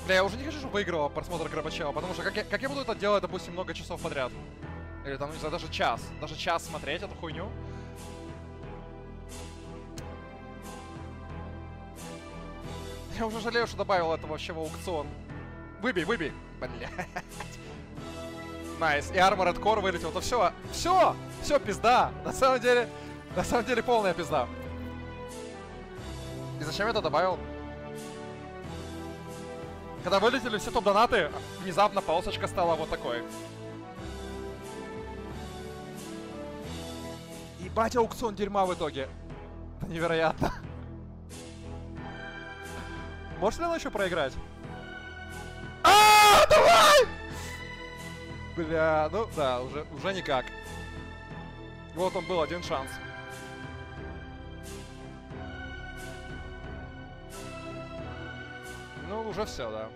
Бля, я уже не хочу, чтобы выигрывал просмотр Горбачева, потому что как я буду это делать, допустим, много часов подряд? Или там, не знаю, даже час. Даже час смотреть эту хуйню. Я уже жалею, что добавил это вообще в аукцион. Выбей, выбей. Блядь. Найс. И Armored Core вылетел. То все, все, пизда. На самом деле полная пизда. И зачем я это добавил? Когда вылетели все топ-донаты, внезапно полосочка стала вот такой. Ебать, аукцион дерьма в итоге. Это невероятно. Может ли она еще проиграть? Давай! Бля, ну да, уже никак. Вот он был, один шанс. Ну, уже все, да.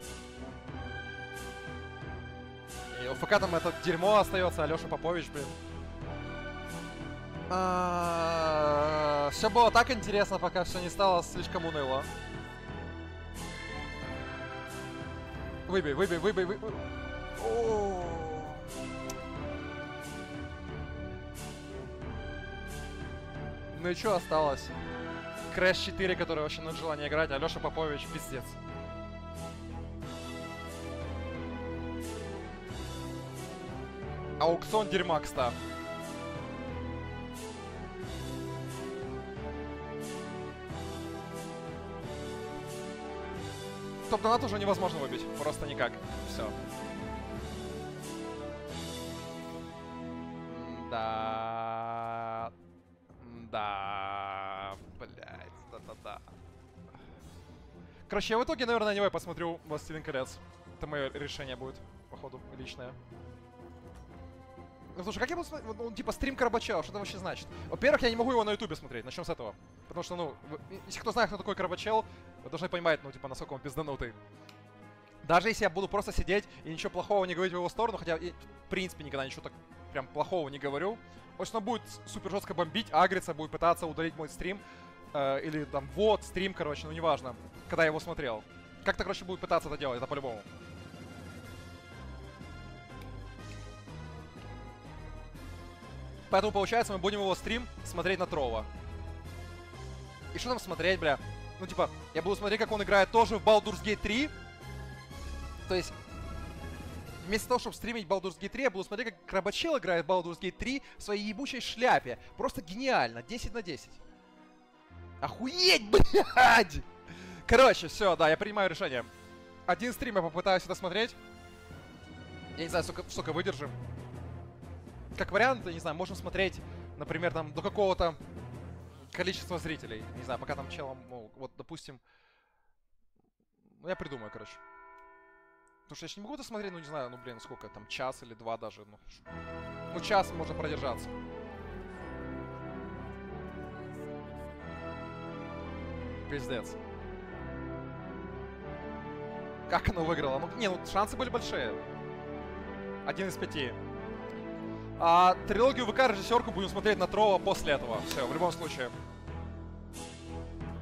И у ФК там это дерьмо остается, Алёша Попович, блин. Все было так интересно, пока все не стало слишком уныло. Выбей, выбей, выбей, выбей. Ну и что осталось? Crash 4, который вообще нет желания играть, Алёша Попович, пиздец. Аукцион дерьма, кстати. Топ-донат уже невозможно выбить. Просто никак. Все. Да. Да. Блять. Да-да-да. Короче, я в итоге, наверное, аниме посмотрю «Властелин колец». Это мое решение будет, походу, личное. Ну, слушай, как я буду смотреть? Ну, типа, стрим Карбачева, что это вообще значит? Во-первых, я не могу его на ютубе смотреть, начнем с этого. Потому что, ну, если кто знает, кто такой Карбачел, вы должны понимать, ну, типа, насколько он пизданутый. Даже если я буду просто сидеть и ничего плохого не говорить в его сторону, хотя я, в принципе, никогда ничего так прям плохого не говорю, потому что он будет супер жестко бомбить, агриться, будет пытаться удалить мой стрим, или там, вот, стрим, короче, ну, неважно, когда я его смотрел. Как-то, короче, будет пытаться это делать, это по-любому. Поэтому, получается, мы будем его стрим смотреть на Трова. И что там смотреть, бля? Ну, типа, я буду смотреть, как он играет тоже в Baldur's Gate 3. То есть, вместо того, чтобы стримить Baldur's Gate 3, я буду смотреть, как Крабачел играет в Baldur's Gate 3 в своей ебучей шляпе. Просто гениально. 10 на 10. Охуеть, блядь! Короче, все, да, я принимаю решение. Один стрим я попытаюсь это смотреть. Я не знаю, сколько выдержим. Как вариант, я не знаю, можем смотреть, например, там, до какого-то количества зрителей. Не знаю, пока там челом, ну, вот, допустим... Ну, я придумаю, короче. Потому что я же не могу это смотреть, ну, не знаю, ну, блин, сколько там, час или два даже, ну, час можно продержаться. Пиздец. Как оно выиграло? Ну, не, ну, шансы были большие. 1 из 5. А трилогию ВК-режиссерку будем смотреть на Трова после этого. Все, в любом случае.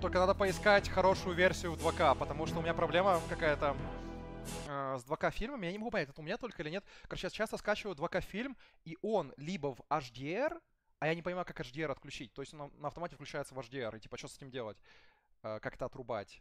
Только надо поискать хорошую версию в 2К, потому что у меня проблема какая-то с 2К фильмами. Я не могу понять, это у меня только или нет. Короче, я часто скачиваю 2К фильм, и он либо в HDR, а я не понимаю, как HDR отключить. То есть он на автомате включается в HDR, и типа, что с этим делать? Как это отрубать?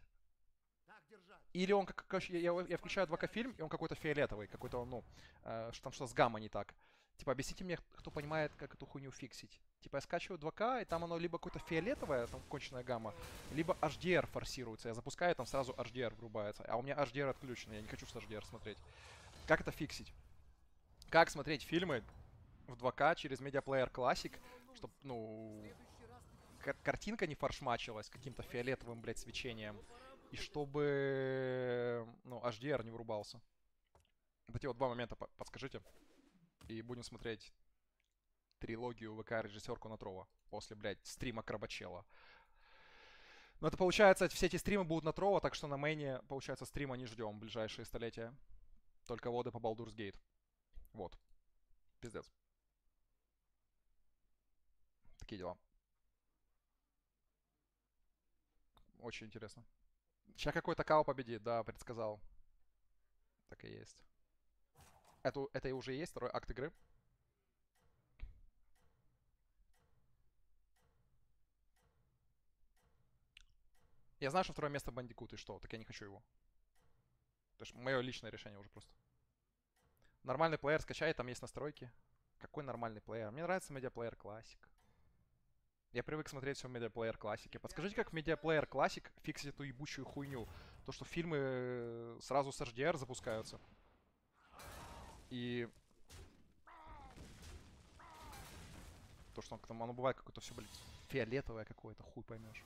Или он, короче, я включаю 2К фильм, и он какой-то фиолетовый, какой-то, ну, там что с гамма не так. Типа, объясните мне, кто понимает, как эту хуйню фиксить. Типа, я скачиваю 2К, и там оно либо какое-то фиолетовое, там конченая гамма, либо HDR форсируется. Я запускаю, там сразу HDR врубается. А у меня HDR отключен, я не хочу с HDR смотреть. Как это фиксить? Как смотреть фильмы в 2К через Media Player Classic, чтобы, ну, картинка не форшмачилась каким-то фиолетовым, блядь, свечением. И чтобы, ну, HDR не врубался. Вот эти вот два момента подскажите. И будем смотреть трилогию ВК-режиссерку на Трова. После, блядь, стрима Крабачела. Но это получается, все эти стримы будут на Трова, так что на мейне, получается, стрима не ждем в ближайшие столетия. Только воды по Baldur's Gate. Вот. Пиздец. Такие дела. Очень интересно. Сейчас какой-то Као победит, да, предсказал. Так и есть. Это и уже есть второй акт игры. Я знаю, что второе место Бандикут, и что? Так я не хочу его. Это ж мое личное решение уже просто. Нормальный плеер скачай, там есть настройки. Какой нормальный плеер? Мне нравится Media Player Classic. Я привык смотреть все в Media Player Classic. Подскажите, как в Media Player Classic фиксить эту ебучую хуйню? То, что фильмы сразу с HDR запускаются. И... То, что оно бывает какое-то все, блядь, фиолетовое какое-то, хуй поймешь.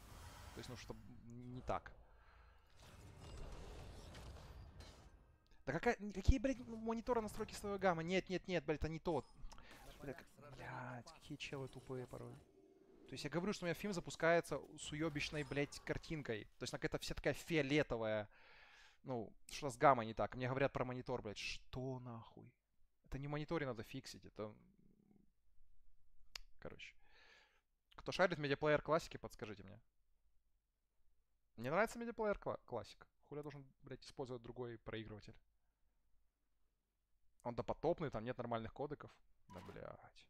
То есть, ну, что не так. Да какие, блядь, мониторы настройки слоевой гаммы? Нет, блядь, это не то. Блядь, какие челы тупые порой. То есть я говорю, что у меня фильм запускается с уебищной, блядь, картинкой. То есть она какая-то вся такая фиолетовая. Ну, что с гаммой не так. Мне говорят про монитор, блядь. Что нахуй? Это не в мониторе надо фиксить, это... Короче. Кто шарит в Media Player классики, подскажите мне. Мне нравится Media Player Classic. Хули я должен, блядь, использовать другой проигрыватель? Он допотопный, там нет нормальных кодеков. Да, блядь.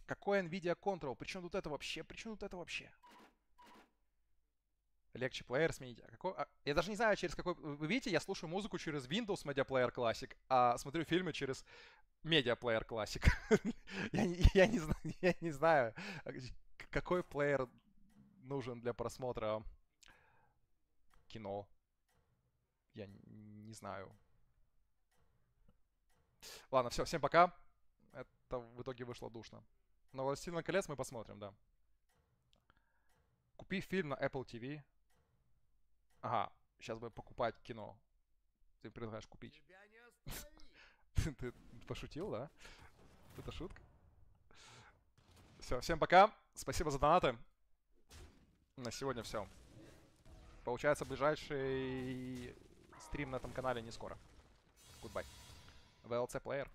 Какой NVIDIA Control? Причем тут это вообще? Причем тут это вообще? Легче плеер сменить. Я даже не знаю, через какой... Вы видите, я слушаю музыку через Windows Media Player Classic, а смотрю фильмы через Media Player Classic. Я не знаю, какой плеер нужен для просмотра кино. Я не знаю. Ладно, все, всем пока. Это в итоге вышло душно. Но «Властелин колец» мы посмотрим, да. Купи фильм на Apple TV. Ага, сейчас бы покупать кино. Ты предлагаешь купить. Ты пошутил, да? Это шутка. Все, всем пока. Спасибо за донаты. На сегодня все. Получается, ближайший стрим на этом канале не скоро. Goodbye. VLC Player.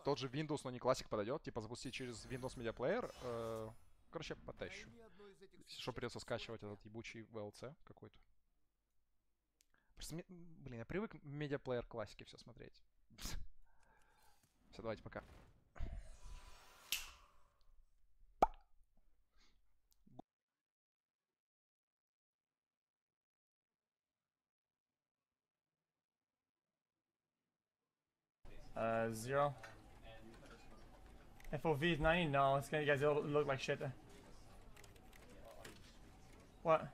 Тот же Windows, но не Classic подойдет. Типа запустить через Windows Media Player. Короче, потащу. Что придется скачивать этот ебучий VLC какой-то. Просто, блин, я привык в Media Player классики все смотреть. Все, давайте, пока. Zero. FOV is 90? No, it's gonna, you guys all look like shit. What?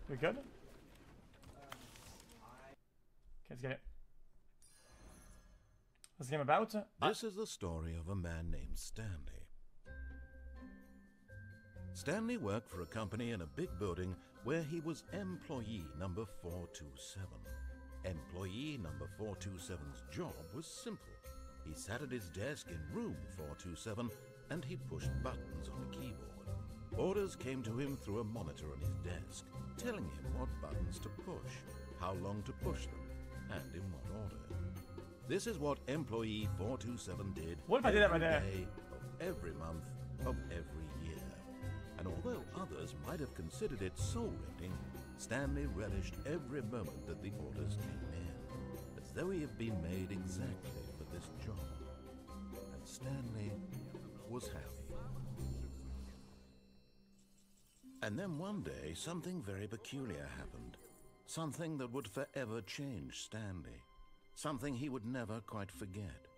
We good? Okay, let's get it. What's the game about? This is the story of a man named Stanley. Stanley worked for a company in a big building where he was employee number 427. Employee number 427's job was simple. He sat at his desk in room 427 and he pushed buttons on a keyboard. Orders came to him through a monitor on his desk, telling him what buttons to push, how long to push them, and in what order. This is what employee 427 did What if I did that right there? day of every month of every year. And although others might have considered it soul-rending, Stanley relished every moment that the orders came in, as though he had been made exactly for this job. And Stanley was happy. And then one day, something very peculiar happened. Something that would forever change Stanley. Something he would never quite forget.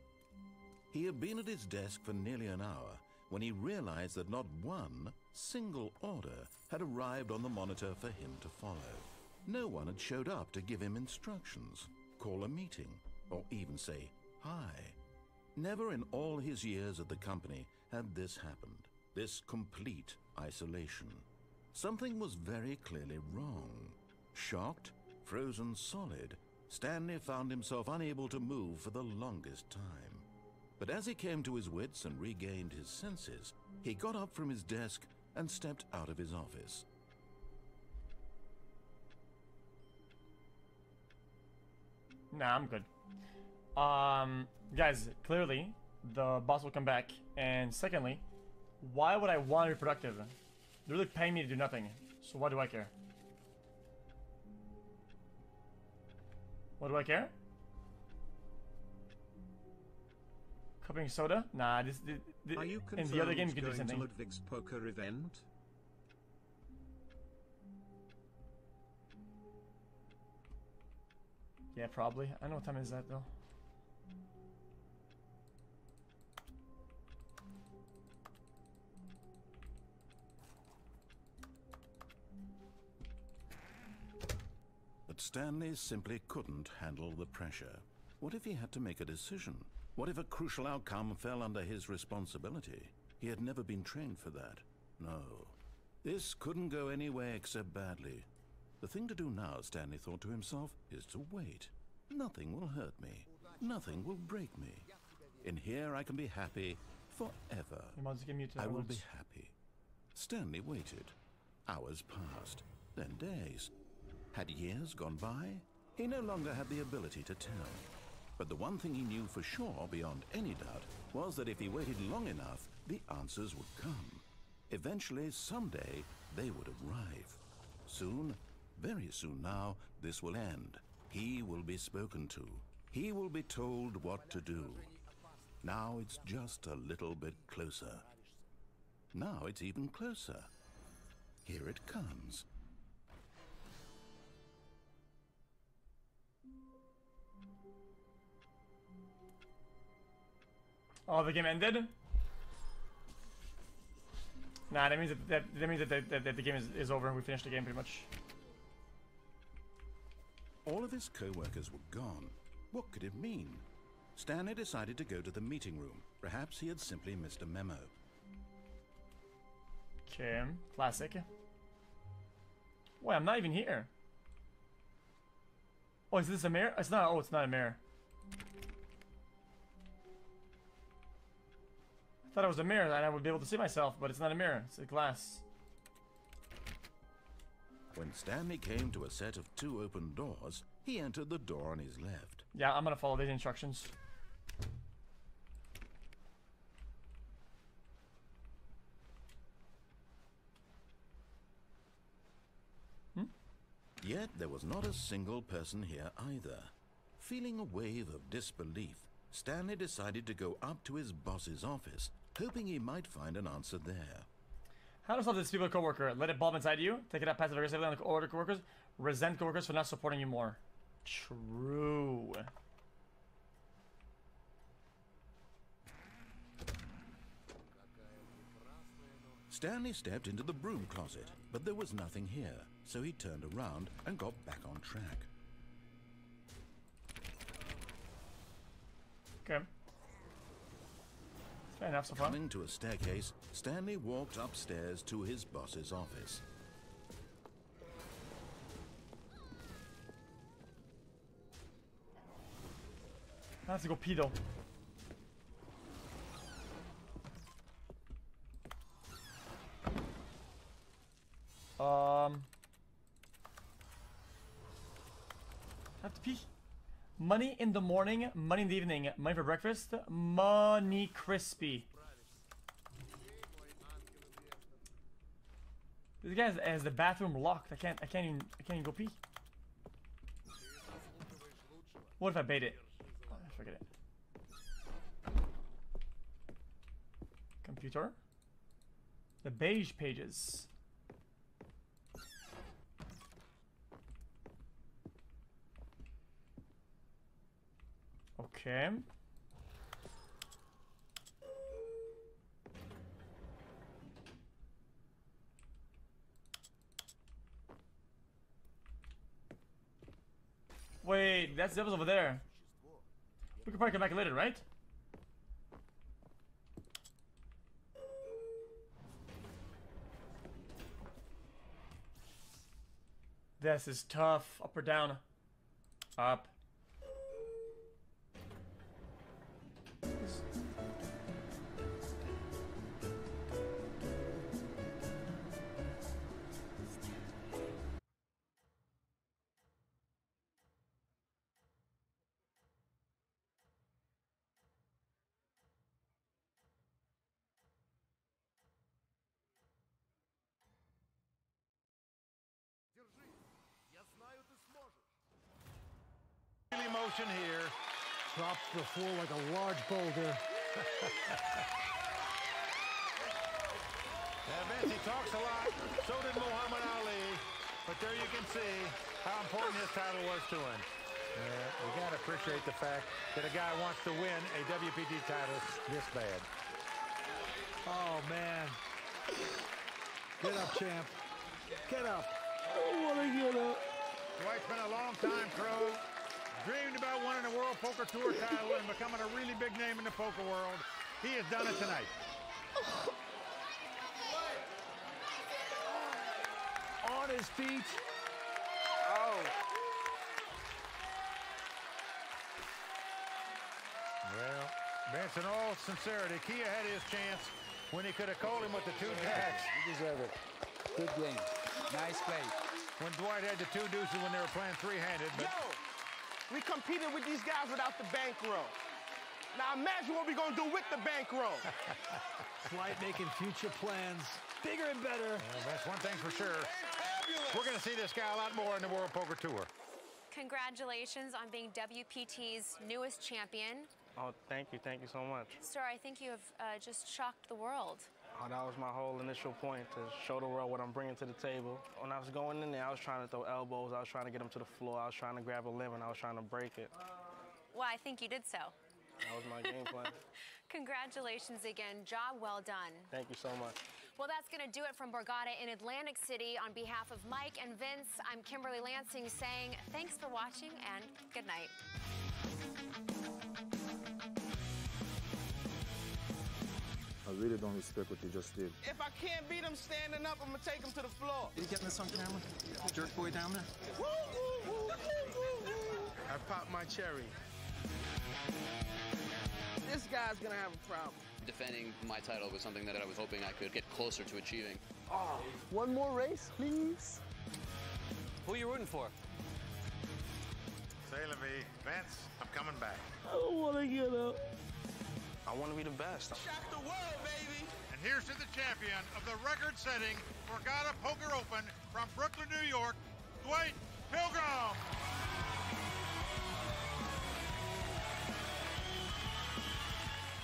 He had been at his desk for nearly an hour when he realized that not one single order had arrived on the monitor for him to follow. No one had showed up to give him instructions, call a meeting, or even say hi. Never in all his years at the company had this happened, this complete isolation. Something was very clearly wrong. Shocked, frozen solid, Stanley found himself unable to move for the longest time. But as he came to his wits and regained his senses, he got up from his desk and stepped out of his office. Nah, I'm good. Guys, clearly the boss will come back. And secondly, why would I want to be productive? They're really paying me to do nothing. So why do I care? What do I care? Cupping soda? Nah, this Are you in the other game you can do going to something. Ludwig's poker event? Yeah, probably. I know what time is that though. But Stanley simply couldn't handle the pressure. What if he had to make a decision? What if a crucial outcome fell under his responsibility? He had never been trained for that. No. This couldn't go any way except badly. The thing to do now, Stanley thought to himself, is to wait. Nothing will hurt me. Nothing will break me. In here I can be happy forever. You might just get muted. I will afterwards. be happy. Stanley waited. Hours passed, then days. Had years gone by? He no longer had the ability to tell. But the one thing he knew for sure, beyond any doubt, was that if he waited long enough, the answers would come. Eventually, someday, they would arrive. Soon, very soon now, this will end. He will be spoken to. He will be told what to do. Now it's just a little bit closer. Now it's even closer. Here it comes. Oh, the game ended? Nah, that means that the game is over and we finished the game pretty much. All of his co-workers were gone. What could it mean? Stanley decided to go to the meeting room. Perhaps he had simply missed a memo. Okay, classic. Wait, I'm not even here. Oh, is this a mirror? It's not. Oh, it's not a mirror. I thought it was a mirror and I would be able to see myself, but it's not a mirror. It's a glass. When Stanley came to a set of 2 open doors, he entered the door on his left. Yeah, I'm gonna follow these instructions. Yet there was not a single person here either. Feeling a wave of disbelief, Stanley decided to go up to his boss's office, hoping he might find an answer there. How to solve this people coworker? Let it bulb inside you. Take it out passive aggressively on the order coworkers. Resent coworkers for not supporting you more. True. Stanley stepped into the broom closet, but there was nothing here, so he turned around and got back on track. Okay. Fair enough so far. Coming to a staircase, Stanley walked upstairs to his boss's office. I have to go pee though. I have to pee. Money in the morning, money in the evening, money for breakfast, money crispy. This guy has the bathroom locked. I can't even go pee. What if I bait it? Oh, forget it. Computer. The beige pages. Okay. Wait, that's the devil's over there. We can probably come back later, right? This is tough. Up or down? Up. motion here. Drops to the floor like a large boulder. Vince, he talks a lot. So did Muhammad Ali. But there you can see how important his title was to him. You got to appreciate the fact that a guy wants to win a WPT title this bad. Oh, man. Get up, champ. Get up. I want to get up. Dwight's been a long time pro. Dreamed about winning a World Poker Tour title and becoming a really big name in the poker world. He has done it tonight. On his feet. Oh. Well, Vince, in all sincerity, Kia had his chance when he could have called him with the two jacks. You deserve it. Good game. Nice play. When Dwight had the two deuces when they were playing three-handed. But Yo, we competed with these guys without the bankroll. Now imagine what we're going to do with the bankroll. Dwight making future plans. Bigger and better. well, that's one thing for sure. We're going to see this guy a lot more in the World Poker Tour. Congratulations on being WPT's newest champion. Oh, thank you so much. Sir, I think you have just shocked the world. Oh, that was my whole initial point, to show the world what I'm bringing to the table. When I was going in there, I was trying to throw elbows, I was trying to get him to the floor, I was trying to grab a lemon, I was trying to break it. Well, I think you did so. That was my game plan. Congratulations again. Job well done. Thank you so much. Well, that's going to do it from Borgata in Atlantic City. On behalf of Mike and Vince, I'm Kimberly Lansing saying thanks for watching and good night. I really don't respect what you just did. If I can't beat him standing up, I'm going to take him to the floor. Are you getting this on camera? Jerk boy down there? Woo, woo, woo, woo, woo, woo. I popped my cherry. This guy's going to have a problem. Defending my title was something that I was hoping I could get closer to achieving. Oh, one more race, please. Who are you rooting for? Say, Levy, Vince, I'm coming back. I don't want to get up. I want to be the best. Shock the world, baby. And here's to the champion of the record-setting Borgata Poker Open from Brooklyn, New York, Dwight Pilgrim.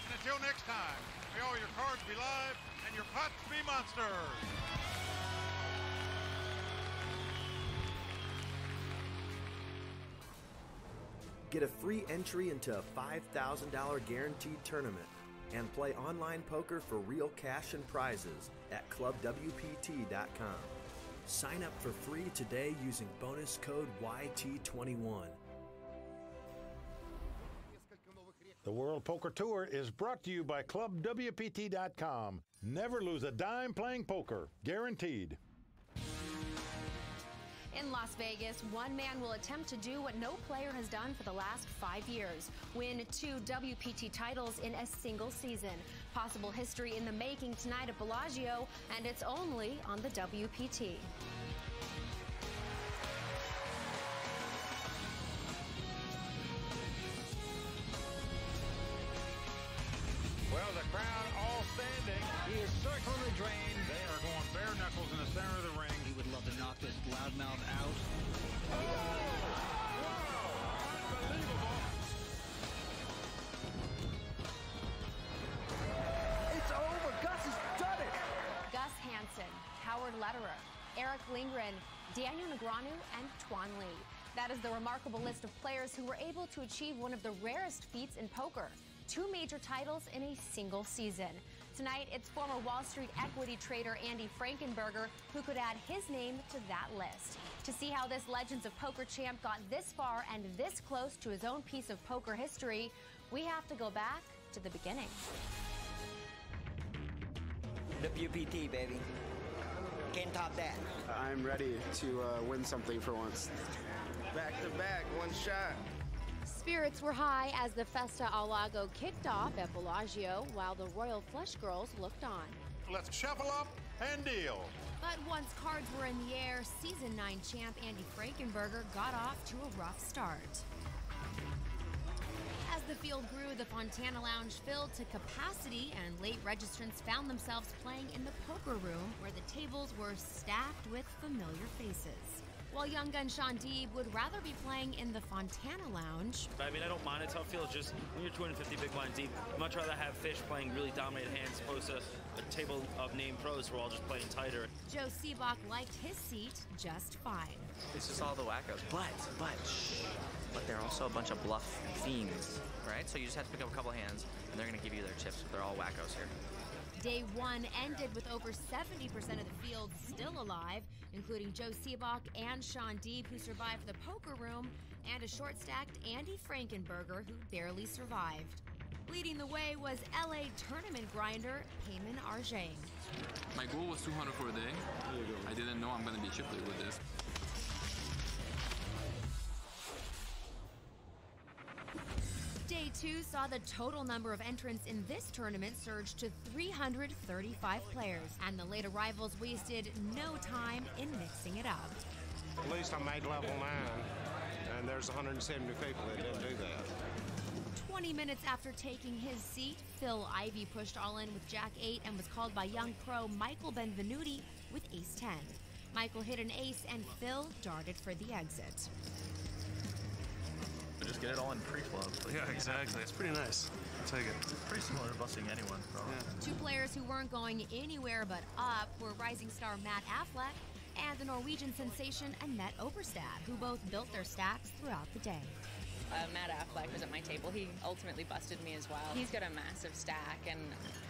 And until next time, may all your cards be live and your pots be monsters. Get a free entry into a $5,000 guaranteed tournament and play online poker for real cash and prizes at clubwpt.com. Sign up for free today using bonus code YT21. The World Poker Tour is brought to you by ClubWPT.com. Never lose a dime playing poker. Guaranteed. In Las Vegas, one man will attempt to do what no player has done for the last 5 years, win 2 WPT titles in a single season. Possible history in the making tonight at Bellagio, and it's only on the WPT. Well, the crowd all standing. He is circling the drain. They are going bare knuckles in the center of the ring. He would love to knock this loudmouth out. Oh! Wow! Unbelievable! It's over. Gus has done it. Gus Hansen, Howard Lederer, Eric Lindgren, Daniel Negreanu, and Tuan Le. That is the remarkable list of players who were able to achieve one of the rarest feats in poker. 2 major titles in a single season. Tonight, it's former Wall Street equity trader Andy Frankenberger who could add his name to that list. To see how this Legends of Poker champ got this far and this close to his own piece of poker history, we have to go back to the beginning. WPT, baby. Can't top that. I'm ready to win something for once. Back to back, one shot. Spirits were high as the Festa Al Lago kicked off at Bellagio while the Royal Flush Girls looked on. Let's shuffle up and deal. But once cards were in the air, Season 9 champ Andy Frankenberger got off to a rough start. As the field grew, the Fontana Lounge filled to capacity and late registrants found themselves playing in the poker room where the tables were stacked with familiar faces. while young gun Sean Deeb would rather be playing in the Fontana Lounge. I mean, I don't mind a tough field, just when you're 250 big blind deep, I'd much rather have fish playing really dominated hands opposed to a table of named pros who are all just playing tighter. Joe Seabach liked his seat just fine. It's just all the wackos. But they're also a bunch of bluff fiends, right? So you just have to pick up a couple hands, and they're going to give you their chips. They're all wackos here. Day one ended with over 70% of the field still alive, including Joe Seabach and Sean Deeb, who survived the poker room, and a short-stacked Andy Frankenberger, who barely survived. Leading the way was LA tournament grinder Payman Arjang. My goal was 200 for a day. I didn't know I'm going to be chip leader with this. Day two saw the total number of entrants in this tournament surge to 335 players, and the late arrivals wasted no time in mixing it up. At least I made level 9, and there's 170 people that didn't do that. 20 minutes after taking his seat, Phil Ivey pushed all in with Jack 8 and was called by young pro Michael Benvenuti with Ace 10. Michael hit an ace and Phil darted for the exit. Just get it all in pre-flop. Yeah, exactly. It's pretty nice. I'll take it. It's pretty similar to busting anyone, probably. Yeah. Two players who weren't going anywhere but up were rising star Matt Affleck and the Norwegian sensation Annette Oberstad, who both built their stacks throughout the day. Matt Affleck was at my table. He ultimately busted me as well. He's got a massive stack, and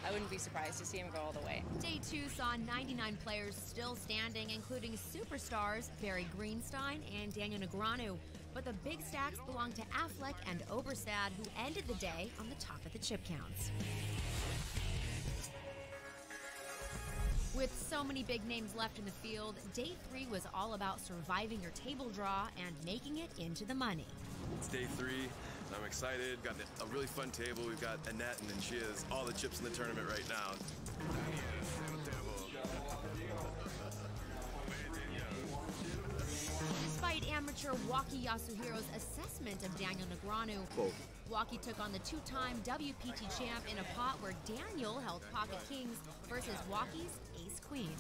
I wouldn't be surprised to see him go all the way. Day two saw 99 players still standing, including superstars Barry Greenstein and Daniel Negreanu. But the big stacks belonged to Affleck and Oberstad, who ended the day on the top of the chip counts. With so many big names left in the field, day three was all about surviving your table draw and making it into the money. It's day three. I'm excited. Got a really fun table. We've got Annette, and then she has all the chips in the tournament right now. Despite amateur Waki Yasuhiro's assessment of Daniel Negreanu, Waki took on the two-time WPT champ in a pot where Daniel held pocket kings versus Waki's ace-queen.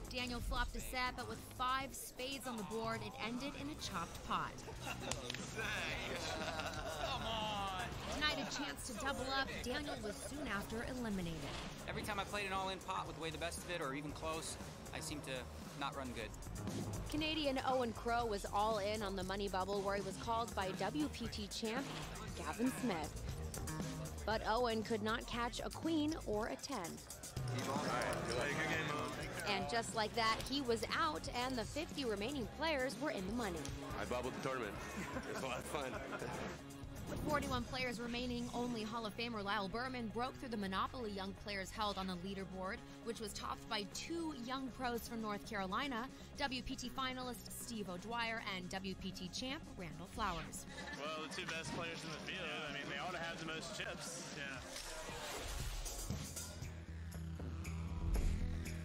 Daniel flopped a set, but with 5 spades on the board, it ended in a chopped pot. Come on! Denied a chance to double up, Daniel was soon after eliminated. Every time I played an all-in pot with the way the best of it, or even close, I seem to not run good. Canadian Owen Crow was all in on the money bubble, where he was called by WPT champ Gavin Smith. But Owen could not catch a queen or a 10. And just like that, he was out, and the 50 remaining players were in the money. I bubbled the tournament. It was a lot of fun. With 41 players remaining, only Hall of Famer Lyle Berman broke through the monopoly young players held on the leaderboard, which was topped by 2 young pros from North Carolina, WPT finalist Steve O'Dwyer and WPT champ Randall Flowers. Well, the 2 best players in the field, I mean, they ought to have the most chips. Yeah.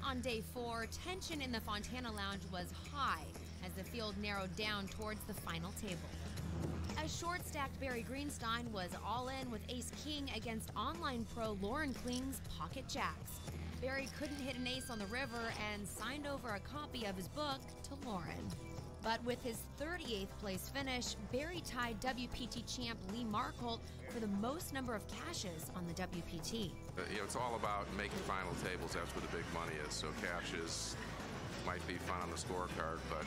On day 4, tension in the Fontana Lounge was high as the field narrowed down towards the final table. A short-stacked Barry Greenstein was all in with ace-king against online pro Lauren Kling's pocket jacks. Barry couldn't hit an ace on the river and signed over a copy of his book to Lauren. But with his 38th place finish, Barry tied WPT champ Lee Marcolt for the most number of cashes on the WPT. It's all about making final tables. That's where the big money is. So cashes might be fun on the scorecard, but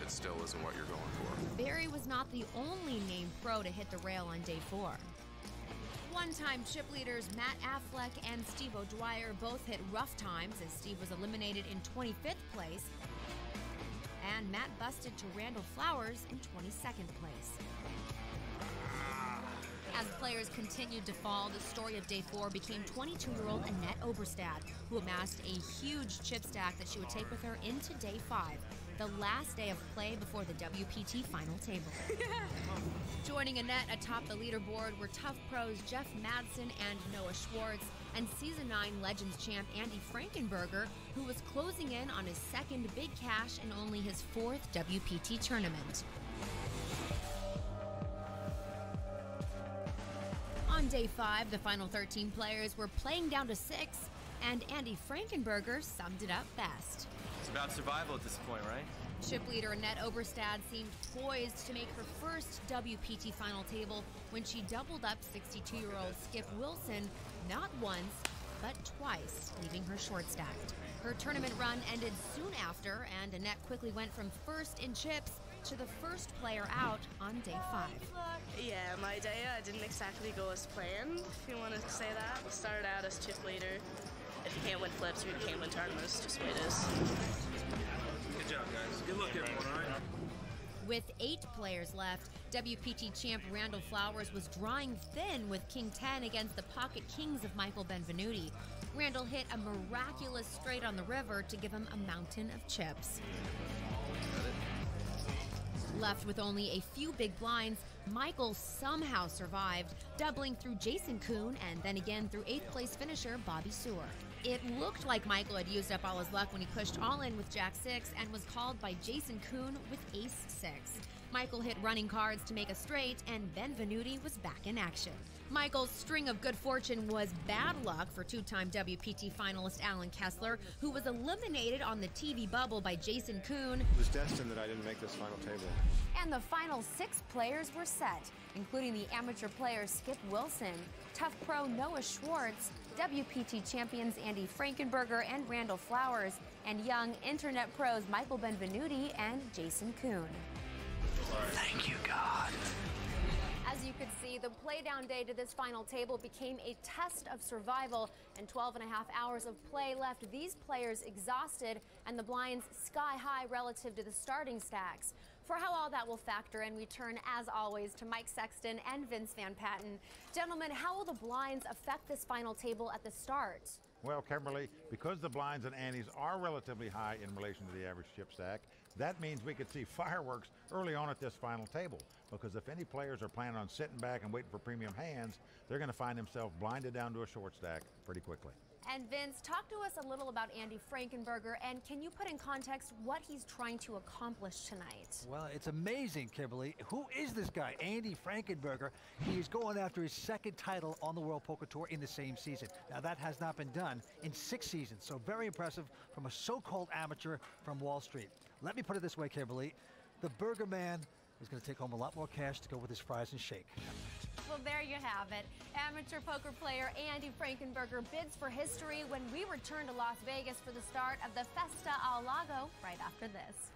it still isn't what you're going for. Barry was not the only named pro to hit the rail on day 4. One-time chip leaders Matt Affleck and Steve O'Dwyer both hit rough times as Steve was eliminated in 25th place, and Matt busted to Randall Flowers in 22nd place. As players continued to fall, the story of day 4 became 22-year-old Annette Oberstad, who amassed a huge chip stack that she would take with her into day 5, the last day of play before the WPT final table. Joining Annette atop the leaderboard were tough pros Jeff Madsen and Noah Schwartz, and Season 9 Legends champ Andy Frankenberger, who was closing in on his second big cash in only his 4th WPT tournament. On day 5, the final 13 players were playing down to 6 And Andy Frankenberger summed it up best. It's about survival at this point, right? Chip leader Annette Oberstad seemed poised to make her first WPT final table when she doubled up 62-year-old Skip Wilson not once, but twice, leaving her short-stacked. Her tournament run ended soon after, and Annette quickly went from first in chips to the first player out on day 5. Yeah, my day didn't exactly go as planned, if you want to say that. We started out as chip leader. If you can't win flips, you can't win tournaments, just the way it is. Good job, guys. Good luck, everyone, all right? With 8 players left, WPT champ Randall Flowers was drawing thin with King 10 against the pocket kings of Michael Benvenuti. Randall hit a miraculous straight on the river to give him a mountain of chips. Left with only a few big blinds, Michael somehow survived, doubling through Jason Kuhn and then again through 8th place finisher Bobby Sewer. It looked like Michael had used up all his luck when he pushed all in with Jack 6 and was called by Jason Kuhn with Ace 6. Michael hit running cards to make a straight, and Benvenuti was back in action. Michael's string of good fortune was bad luck for 2-time WPT finalist Alan Kessler, who was eliminated on the TV bubble by Jason Kuhn. It was destined that I didn't make this final table. And the final 6 players were set, including the amateur player Skip Wilson, tough pro Noah Schwartz, WPT champions Andy Frankenberger and Randall Flowers, and young internet pros Michael Benvenuti and Jason Kuhn. Thank you, God. As you could see, the playdown day to this final table became a test of survival, and 12.5 hours of play left these players exhausted and the blinds sky high relative to the starting stacks. For how all that will factor in, we turn, as always, to Mike Sexton and Vince Van Patten. Gentlemen, how will the blinds affect this final table at the start? Well, Kimberly, because the blinds and antes are relatively high in relation to the average chip stack, that means we could see fireworks early on at this final table, because if any players are planning on sitting back and waiting for premium hands, they're going to find themselves blinded down to a short stack pretty quickly. And Vince, talk to us a little about Andy Frankenberger, and can you put in context what he's trying to accomplish tonight? Well, it's amazing, Kimberly. Who is this guy, Andy Frankenberger? He is going after his 2nd title on the World Poker Tour in the same season. Now, that has not been done in 6 seasons, so very impressive from a so-called amateur from Wall Street. Let me put it this way, Kimberly. The Burger Man is going to take home a lot more cash to go with his fries and shake. Well, there you have it. Amateur poker player Andy Frankenberger bids for history when we return to Las Vegas for the start of the Festa al Lago right after this.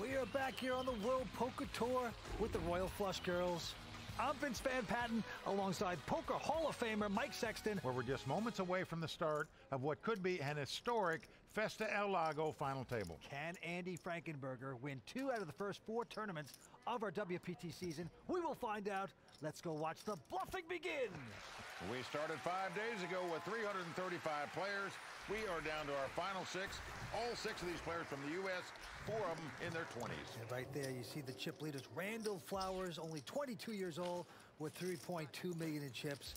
We are back here on the World Poker Tour with the Royal Flush Girls. I'm Vince Van Patten alongside Poker Hall of Famer Mike Sexton. Where we're just moments away from the start of what could be an historic Festa al Lago final table. Can Andy Frankenberger win 2 out of the first 4 tournaments of our WPT season? We will find out. Let's go watch the bluffing begin. We started 5 days ago with 335 players. We are down to our final 6. All 6 of these players from the U.S., 4 of them in their 20s. And right there, you see the chip leaders. Randall Flowers, only 22 years old, with 3.2 million in chips.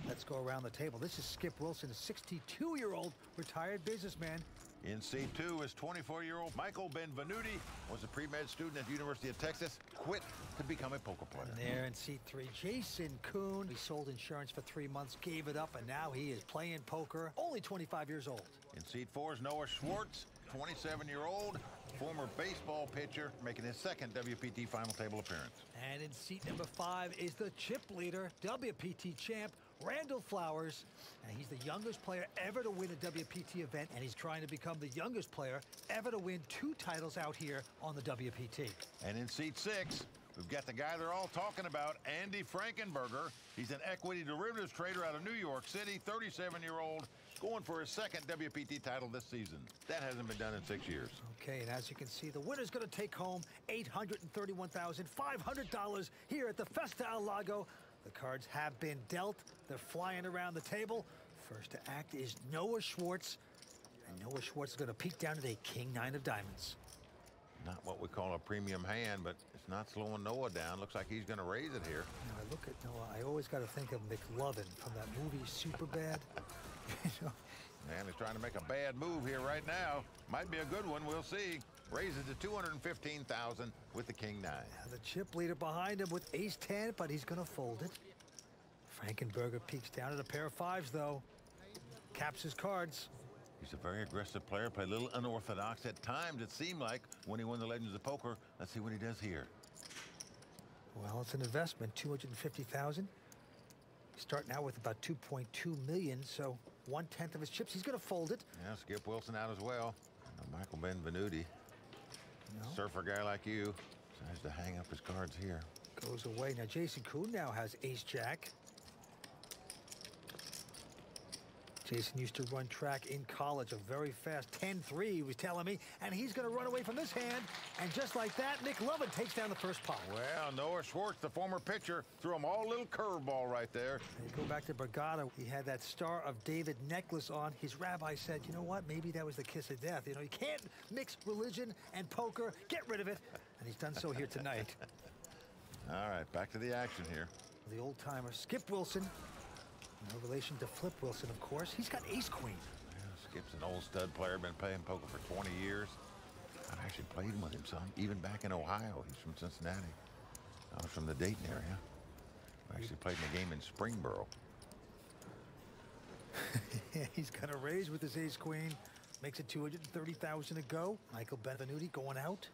Let's go around the table. This is Skip Wilson, a 62-year-old retired businessman. In seat 2 is 24-year-old Michael Benvenuti, was a pre-med student at the University of Texas, quit to become a poker player. And there in seat 3, Jason Kuhn. He sold insurance for 3 months, gave it up, and now he is playing poker, only 25 years old. In seat 4 is Noah Schwartz, 27-year-old, former baseball pitcher, making his 2nd WPT final table appearance. And in seat number 5 is the chip leader, WPT champ, Randall Flowers. And he's the youngest player ever to win a WPT event, and he's trying to become the youngest player ever to win 2 titles out here on the WPT. And in seat 6, we've got the guy they're all talking about, Andy Frankenberger. He's an equity derivatives trader out of New York City, 37-year-old, going for his 2nd WPT title this season. That hasn't been done in 6 years. Okay, and as you can see, the winner's going to take home $831,500 here at the Festa al Lago. The cards have been dealt. They're flying around the table. First to act is Noah Schwartz. And Noah Schwartz is going to peek down to the King 9 of diamonds. Not what we call a premium hand, but it's not slowing Noah down. Looks like he's going to raise it here. Now, I look at Noah, I always got to think of McLovin from that movie Superbad. You know? Man, he's trying to make a bad move here right now. Might be a good one, we'll see. Raises to $215,000 with the King 9. Now the chip leader behind him with Ace 10, but he's going to fold it. Frankenberger peeks down at a pair of 5s, though. caps his cards. He's a very aggressive player, played a little unorthodox at times, it seemed like, when he won the Legends of Poker. Let's see what he does here. Well, it's an investment, $250,000. Starting out with about $2.2 million, so 1/10 of his chips. He's going to fold it. Yeah, Skip Wilson out as well. Michael Benvenuti, surfer guy like you, decides to hang up his cards here. Goes away. Now, Jason Koon now has ace-jack. Jason used to run track in college, a very fast 10-3, he was telling me, and he's going to run away from this hand. And just like that, Nick Lovin takes down the first pot. Well, Noah Schwartz, the former pitcher, threw him all a little curveball right there. And you go back to Borgata, he had that Star of David necklace on. His rabbi said, you know what, maybe that was the kiss of death. You know, you can't mix religion and poker. Get rid of it. And he's done so here tonight. All right, back to the action here. The old-timer, Skip Wilson. No relation to Flip Wilson, of course. He's got ace-queen. Yeah, Skip's an old stud player, been playing poker for 20 years. I've actually played with him some, even back in Ohio. He's from Cincinnati. I was from the Dayton area. I actually played in a game in Springboro. He's going to raise with his ace-queen. Makes it $230,000 to go. Michael Benvenuti going out.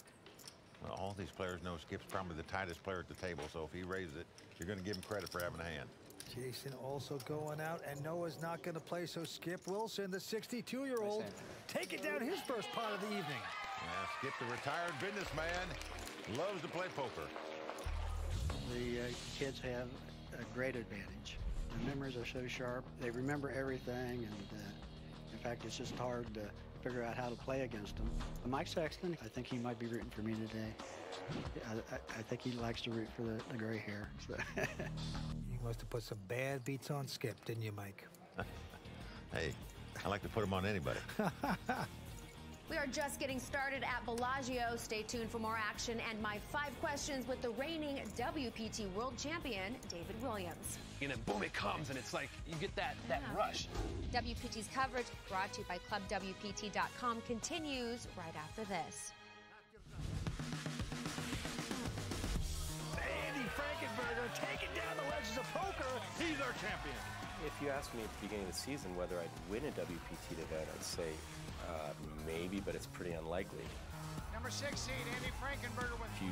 Well, all these players know Skip's probably the tightest player at the table, so if he raises it, you're going to give him credit for having a hand. Jason also going out, and Noah's not going to play, so Skip Wilson, the 62-year-old, taking down his first pot of the evening. Yeah, Skip, the retired businessman, loves to play poker. The kids have a great advantage. The memories are so sharp. They remember everything, and in fact, it's just hard to figure out how to play against them. Mike Sexton, I think he might be rooting for me today. I think he likes to root for the gray hair. So. You must have put some bad beats on Skip, didn't you, Mike? Hey, I like to put them on anybody. We are just getting started at Bellagio. Stay tuned for more action and my 5 questions with the reigning WPT World Champion, David Williams. And then boom, it comes, and it's like you get that rush. WPT's coverage, brought to you by ClubWPT.com, continues right after this. Andy Frankenberger taking down the Legends of Poker. He's our champion. If you asked me at the beginning of the season whether I'd win a WPT event, I'd say maybe, but it's pretty unlikely. Number 6 seed, Andy Frankenberger. If you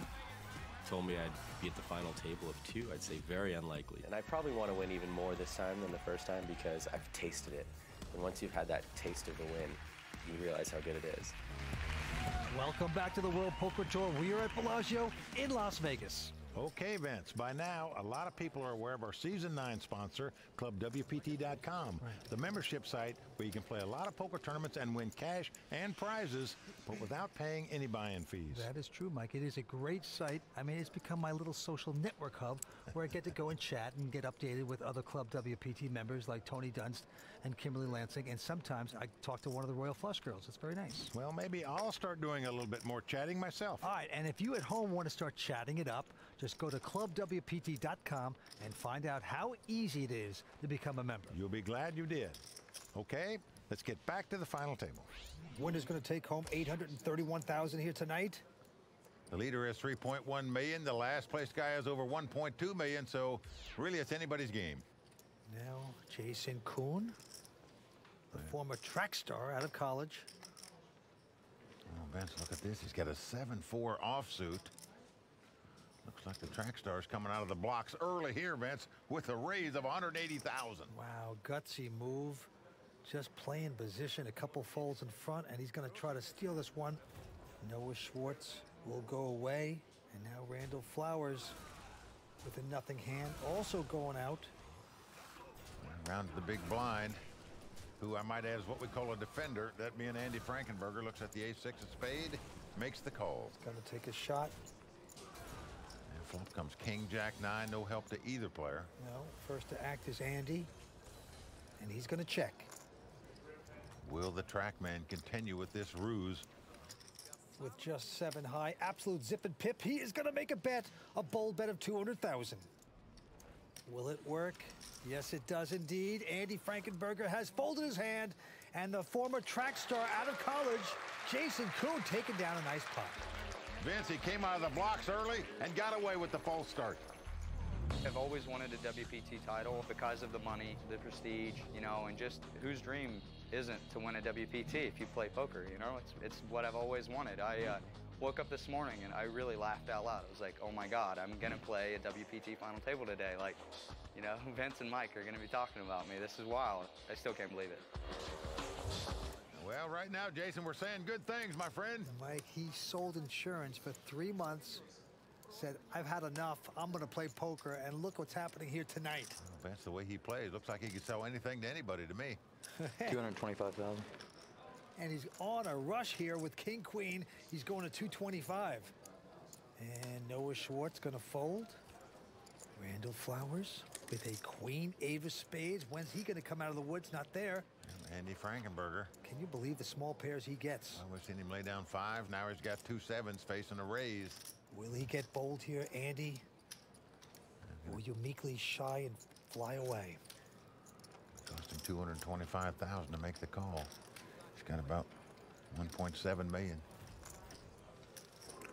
told me I'd be at the final table of 2, I'd say very unlikely. And I probably want to win even more this time than the first time because I've tasted it. And once you've had that taste of the win, you realize how good it is. Welcome back to the World Poker Tour. We are at Bellagio in Las Vegas. Okay, Vince, by now, a lot of people are aware of our Season 9 sponsor, ClubWPT.com, the membership site where you can play a lot of poker tournaments and win cash and prizes, but without paying any buy-in fees. That is true, Mike. It is a great site. I mean, it's become my little social network hub where I get to go and chat and get updated with other Club WPT members like Tony Dunst and Kimberly Lansing, and sometimes I talk to one of the Royal Flush girls. It's very nice. Well, maybe I'll start doing a little bit more chatting myself. All right, and if you at home want to start chatting it up, just go to ClubWPT.com and find out how easy it is to become a member. You'll be glad you did. Okay, let's get back to the final table. Winner's going to take home $831,000 here tonight. The leader has $3.1 million. The last place guy has over $1.2 million, so really it's anybody's game. Now, Jason Koon, the former track star out of college. Oh, Vince, look at this. He's got a 7-4 offsuit. Looks like the track star's coming out of the blocks early here, Vince, with a raise of $180,000. Wow, gutsy move. Just playing position, a couple folds in front, and he's going to try to steal this one. Noah Schwartz will go away, and now Randall Flowers with a nothing hand, also going out. Around to the big blind, who I might add is what we call a defender. That being Andy Frankenberger, looks at the ace-6 of spade, makes the call. He's going to take a shot. And flop comes King, Jack, 9, no help to either player. No, first to act is Andy, and he's going to check. Will the TrackMan continue with this ruse? With just 7 high, absolute zip and pip, he is going to make a bet, a bold bet of $200,000. Will it work? Yes, it does indeed. Andy Frankenberger has folded his hand, and the former track star out of college, Jason Koon, taking down a nice pot. Vince, he came out of the blocks early and got away with the false start. I've always wanted a WPT title because of the money, the prestige, you know, and just whose dream isn't to win a WPT if you play poker, you know? It's what I've always wanted. I woke up this morning and I really laughed out loud. I was like, oh my God, I'm gonna play a WPT final table today. Like, you know, Vince and Mike are gonna be talking about me. This is wild. I still can't believe it. Well, right now, Jason, we're saying good things, my friend. Mike, he sold insurance for 3 months, said, I've had enough, I'm gonna play poker, and look what's happening here tonight. Well, Vince, the way he plays, looks like he could sell anything to anybody to me. 225,000. And he's on a rush here with King Queen. He's going to 225. And Noah Schwartz gonna fold. Randall Flowers with a Queen Eight of Spades. When's he gonna come out of the woods? Not there. Andy Frankenberger. Can you believe the small pairs he gets? Well, we've seen him lay down 5. Now he's got 2 7s facing a raise. Will he get bold here, Andy? Or will you meekly shy and fly away? It cost him $225,000 to make the call. He's got about 1.7 million.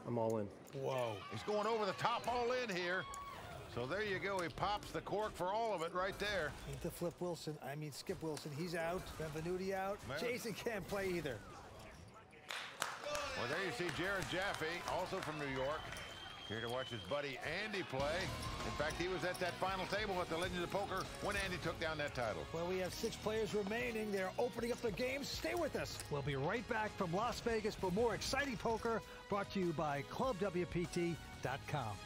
I'm all in. Whoa. He's going over the top all in here. So there you go. He pops the cork for all of it right there. Into Skip Wilson. He's out. Benvenuti out. Man. Jason can't play either. Well, there you see Jared Jaffe, also from New York, here to watch his buddy Andy play. In fact, he was at that final table at the Legends of Poker when Andy took down that title. Well, we have 6 players remaining. They're opening up their games. Stay with us. We'll be right back from Las Vegas for more exciting poker brought to you by ClubWPT.com.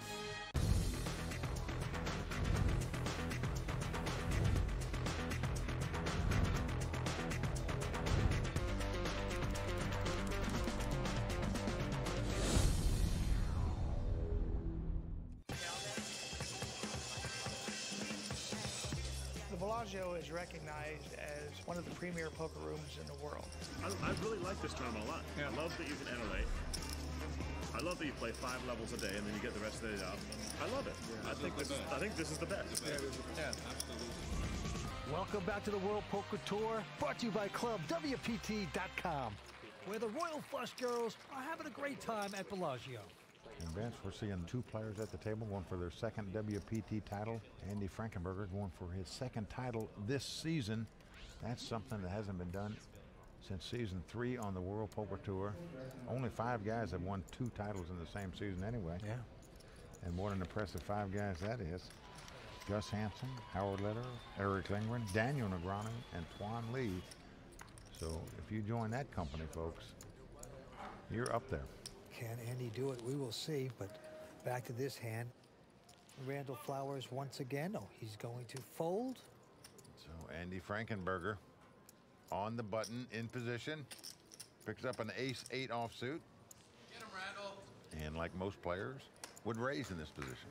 The Bellagio is recognized as one of the premier poker rooms in the world. I really like this tournament a lot. I love that you can enter late. I love that you play 5 levels a day and then you get the rest of the day off. I love it. Yeah, I think this is the best. Yeah, absolutely. Welcome back to the World Poker Tour, brought to you by ClubWPT.com, where the Royal Flush Girls are having a great time at Bellagio. And Vince, we're seeing 2 players at the table, one for their 2nd WPT title. Andy Frankenberger going for his 2nd title this season. That's something that hasn't been done since season 3 on the World Poker Tour. Only 5 guys have won 2 titles in the same season anyway. Yeah. And what an impressive 5 guys that is. Gus Hansen, Howard Lederer, Eric Lindgren, Daniel Negreanu, and Tuan Le. So if you join that company, folks, you're up there. Can Andy do it? We will see. But back to this hand. Randall Flowers once again. Oh, he's going to fold. So Andy Frankenberger on the button, in position. Picks up an ace-8 offsuit. Get him, Randall. And like most players, would raise in this position.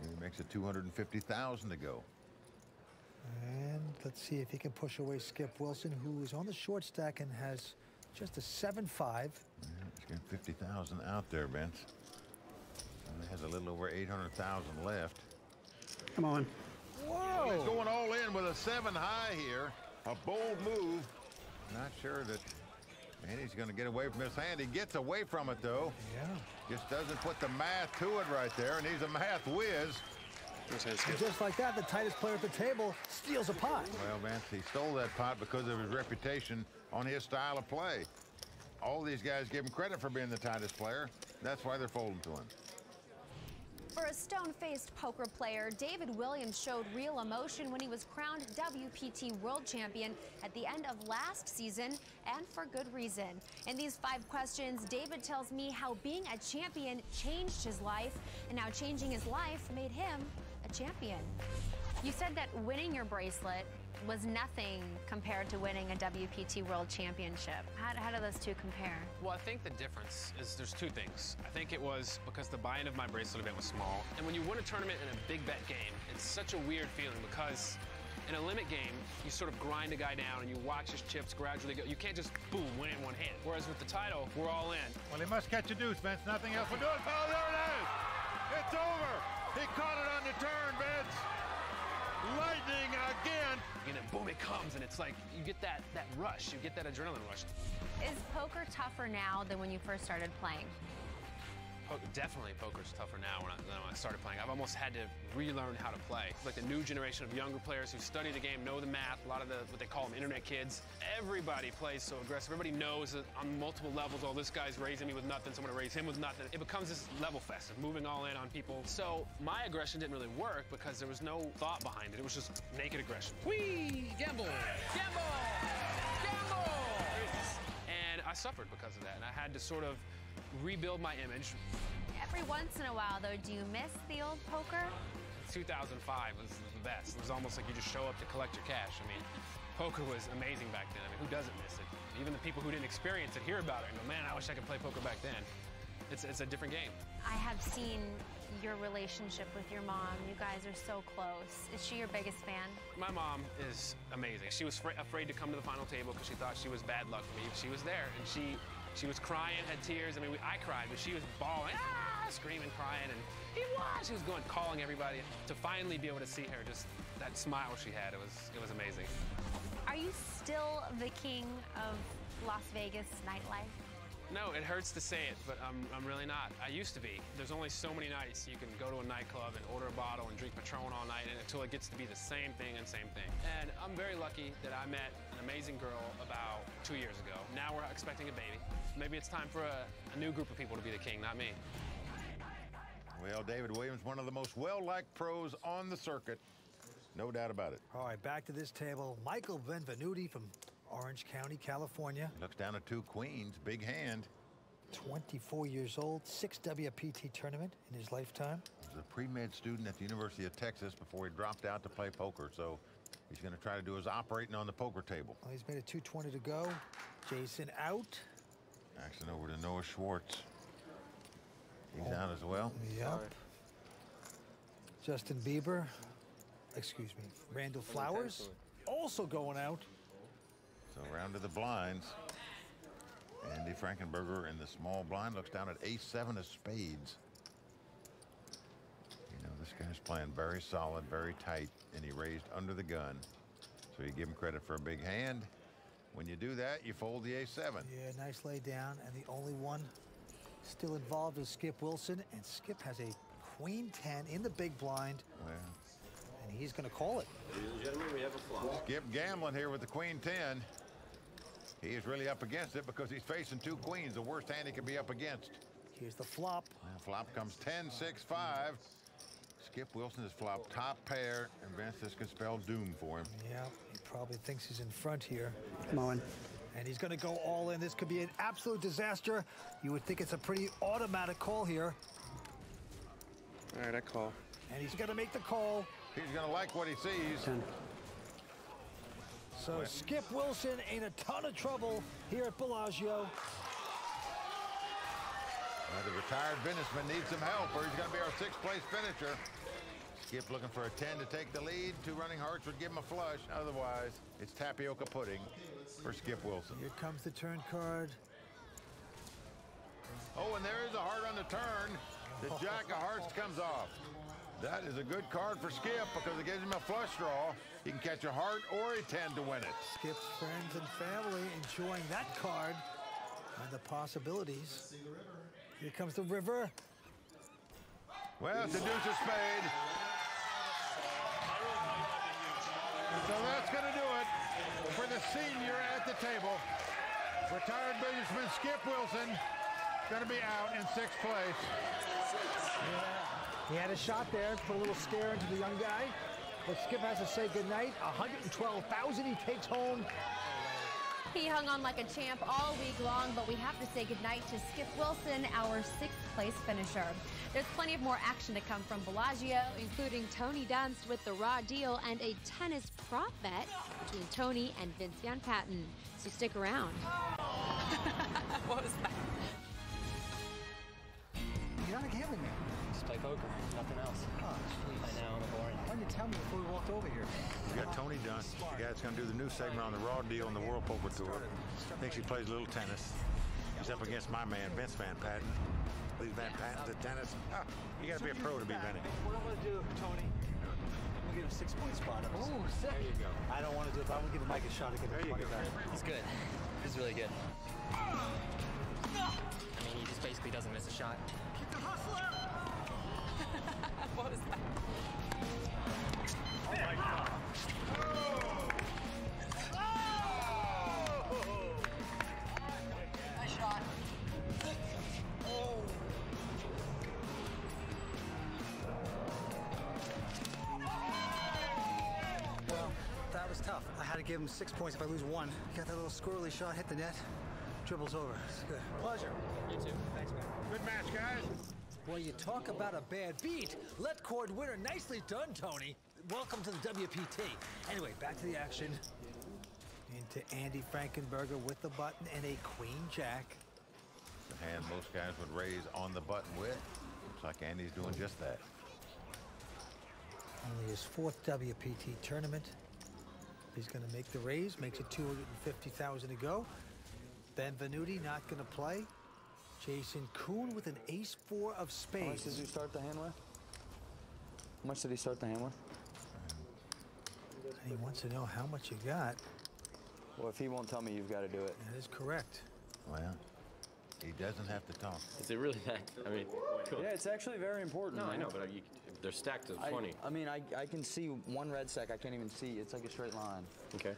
He makes it $250,000 to go. And let's see if he can push away Skip Wilson, who is on the short stack and has just a 7-5. Yeah, he's got 50,000 out there, Vince. And he has a little over 800,000 left. Come on. Whoa! Well, he's going all in with a 7 high here. A bold move. Not sure that Andy's going to get away from this hand. He gets away from it, though. Yeah. Just doesn't put the math to it right there, and he's a math whiz. And just like that, the tightest player at the table steals a pot. Well, Vince, he stole that pot because of his reputation on his style of play. All these guys give him credit for being the tightest player. That's why they're folding to him. For a stone-faced poker player, David Williams showed real emotion when he was crowned WPT World Champion at the end of last season, and for good reason. In these 5 questions, David tells me how being a champion changed his life, and how changing his life made him a champion. You said that winning your bracelet was nothing compared to winning a WPT World Championship. How do those 2 compare? Well, I think the difference is there's 2 things. I think it was because the buy-in of my bracelet event was small. And when you win a tournament in a big bet game, it's such a weird feeling because in a limit game, you sort of grind a guy down and you watch his chips gradually go. You can't just, boom, win it in one hand. Whereas with the title, we're all in. Well, he must catch a deuce, Vince. Nothing else will do it. Oh, there it is. It's over. He caught it on the turn, Vince. Lightning again. And then boom, it comes, and it's like you get that rush. You get that adrenaline rush. Is poker tougher now than when you first started playing? Definitely poker's tougher now than when I started playing. I've almost had to relearn how to play. Like the new generation of younger players who study the game, know the math, a lot of what they call them internet kids. Everybody plays so aggressive. Everybody knows that on multiple levels, oh, this guy's raising me with nothing, so I'm gonna raise him with nothing. It becomes this level fest of moving all in on people. So my aggression didn't really work because there was no thought behind it. It was just naked aggression. Whee! Gamble! Gamble! Gamble! And I suffered because of that, and I had to sort of rebuild my image. Every once in a while, though, do you miss the old poker? 2005 was the best. It was almost like you just show up to collect your cash. I mean, poker was amazing back then. I mean, who doesn't miss it? Even the people who didn't experience it hear about it and go, man, I wish I could play poker back then. It's a different game. I have seen your relationship with your mom. You guys are so close. Is she your biggest fan? My mom is amazing. She was afraid to come to the final table because she thought she was bad luck for me. She was there, and she was crying, had tears. I mean, I cried, but she was bawling, screaming, crying, and he won. She was calling everybody. To finally be able to see her, just that smile she had, it was amazing. Are you still the king of Las Vegas nightlife? No, it hurts to say it, but I'm really not. I used to be. There's only so many nights you can go to a nightclub and order a bottle and drink Patron all night until it gets to be the same thing and same thing. And I'm very lucky that I met an amazing girl about 2 years ago. Now we're expecting a baby. Maybe it's time for a new group of people to be the king, not me. Well, David Williams, one of the most well-liked pros on the circuit. No doubt about it. All right, back to this table. Michael Benvenuti from Orange County, California. Looks down at 2 queens, big hand. 24 years old, 6 WPT tournament in his lifetime. He was a pre-med student at the University of Texas before he dropped out to play poker, so he's going to try to do his operating on the poker table. Well, he's made it 220 to go. Jason out. Action over to Noah Schwartz. He's out as well. Yep. Justin Bieber, excuse me, Randall Flowers, also going out. So round to the blinds. Andy Frankenberger in the small blind looks down at ace-7 of spades. You know, this guy's playing very solid, very tight, and he raised under the gun. So you give him credit for a big hand. When you do that, you fold the ace-7. Yeah, nice lay down, and the only one still involved is Skip Wilson, and Skip has a queen 10 in the big blind. Well, and he's going to call it. Ladies and gentlemen, we have a flop. Skip gambling here with the queen 10. He is really up against it because he's facing 2 queens, the worst hand he could be up against. Here's the flop. Now flop comes 10, 6, 5. Skip Wilson has flopped top pair, and Vince, this could spell doom for him. Yeah, he probably thinks he's in front here. Come on. And he's going to go all in. This could be an absolute disaster. You would think it's a pretty automatic call here. All right, I call. And he's going to make the call. He's going to like what he sees. 10. So Skip Wilson in a ton of trouble here at Bellagio. Well, the retired businessman needs some help, or he's going to be our 6th place finisher. Skip looking for a 10 to take the lead. 2 running hearts would give him a flush. Otherwise, it's tapioca pudding for Skip Wilson. Here comes the turn card. Oh, and there is a heart on the turn. The jack of hearts comes off. That is a good card for Skip because it gives him a flush draw. He can catch a heart or a 10 to win it. Skip's friends and family enjoying that card and the possibilities. Here comes the river. Well, it's a deuce of spade. So that's going to do it for the senior at the table. Retired businessman Skip Wilson going to be out in 6th place. He had a shot there, put a little scare into the young guy. But Skip has to say goodnight. $112,000 he takes home. He hung on like a champ all week long, but we have to say goodnight to Skip Wilson, our 6th place finisher. There's plenty of more action to come from Bellagio, including Tony Dunst with the raw deal and a tennis prop bet between Tony and Vince Van Patten. So stick around. What was that? You're not a gambling man. Just play poker, nothing else. Oh, jeez. I know, I'm boring. Why didn't you tell me before we walked over here? We got Tony Dunst, the guy that's going to do the new segment on the Raw Deal on the World Poker Tour. Thinks he plays a little tennis. He's up against my man, Vince Van Patten. These Van Pattens at tennis. Oh, you got to be a pro to be Vinny. What I'm going to do, Tony, I'm going to give him a 6-point spot. Oh, sick. There you go. I don't want to do it, but I'm going to give Mike a shot to get the money back. He's good. He's really good. I mean, he just basically doesn't miss a shot. give him 6 points if I lose 1. Got that little squirrely shot, hit the net, dribbles over. It's good. Pleasure. You too. Thanks, man. Good match, guys. Well, you talk about a bad beat. Let cord winner. Nicely done, Tony. Welcome to the WPT. Anyway, back to the action. Into Andy Frankenberger with the button and a queen jack. The hand most guys would raise on the button with. Looks like Andy's doing just that. Only his 4th WPT tournament. He's going to make the raise, makes it 250,000 to go. Benvenuti not going to play. Jason Kuhn with an ace-4 of spades. How much did you start the hand with? How much did he start the hand with? He wants to know how much you got. Well, if he won't tell me, you've got to do it. That is correct. Well, he doesn't have to talk. Is it really that? I mean, cool. Yeah, it's actually very important. No, man. I know, but they're stacked to 20. I mean, I can see one red stack. I can't even see. It's like a straight line. Okay.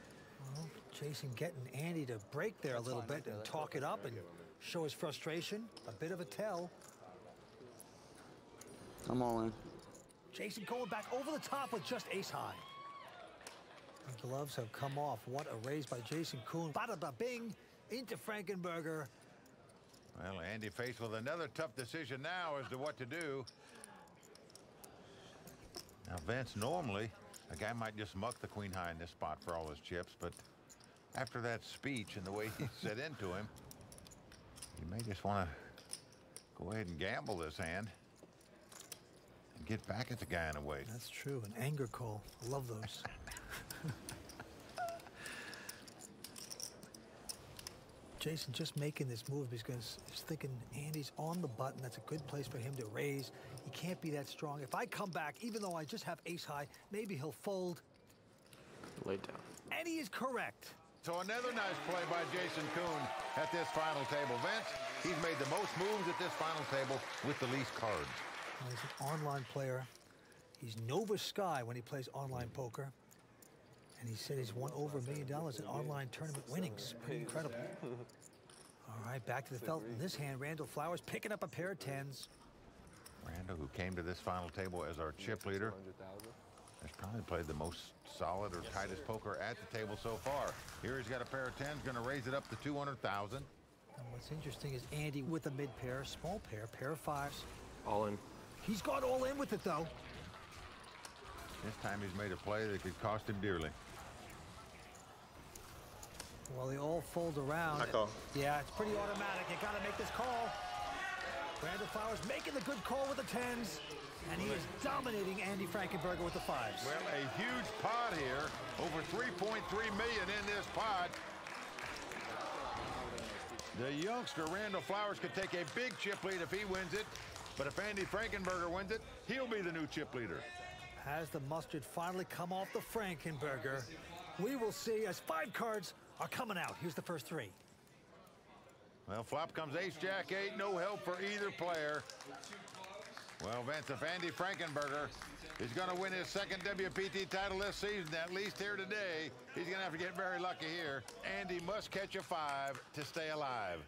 Well, Jason getting Andy to break there a little bit and talk it up and show his frustration. A bit of a tell. I'm all in. Jason going back over the top with just ace high. The gloves have come off. What a raise by Jason Kuhn. Bada ba bing into Frankenberger. Well, Andy faced with another tough decision now as to what to do. Now, Vince, normally, a guy might just muck the queen high in this spot for all his chips, but after that speech and the way he set into him, you may just want to go ahead and gamble this hand and get back at the guy in a way. That's true, an anger call. I love those. Jason just making this move because he's thinking Andy's on the button. That's a good place for him to raise. He can't be that strong. If I come back, even though I just have ace high, maybe he'll fold. Lay down. And he is correct. So another nice play by Jason Kuhn at this final table. Vince, he's made the most moves at this final table with the least cards. Well, he's an online player. He's Nova Sky when he plays online poker. And he said he's won over $1 million in online tournament winnings. Pretty incredible. All right, back to the felt in this hand. Randall Flowers picking up a pair of 10s. Randall, who came to this final table as our chip leader, has probably played the most solid or tightest poker at the table so far. Here he's got a pair of 10s, going to raise it up to 200,000. And what's interesting is Andy with a mid pair, small pair of 5s. All in. He's gone all in with it, though. This time he's made a play that could cost him dearly. Well, they all fold around. I call. Yeah, it's pretty automatic. You got to make this call. Randall Flowers making the good call with the 10s. And he is dominating Andy Frankenberger with the 5s. Well, a huge pot here. Over $3.3 million in this pot. The youngster, Randall Flowers, could take a big chip lead if he wins it. But if Andy Frankenberger wins it, he'll be the new chip leader. Has the mustard finally come off the Frankenberger? We will see as 5 cards are coming out. Here's the first 3. Well, flop comes ace, jack, 8. No help for either player. Well, Vince, if Andy Frankenberger is going to win his 2nd WPT title this season, at least here today, he's going to have to get very lucky here. Andy must catch a 5 to stay alive.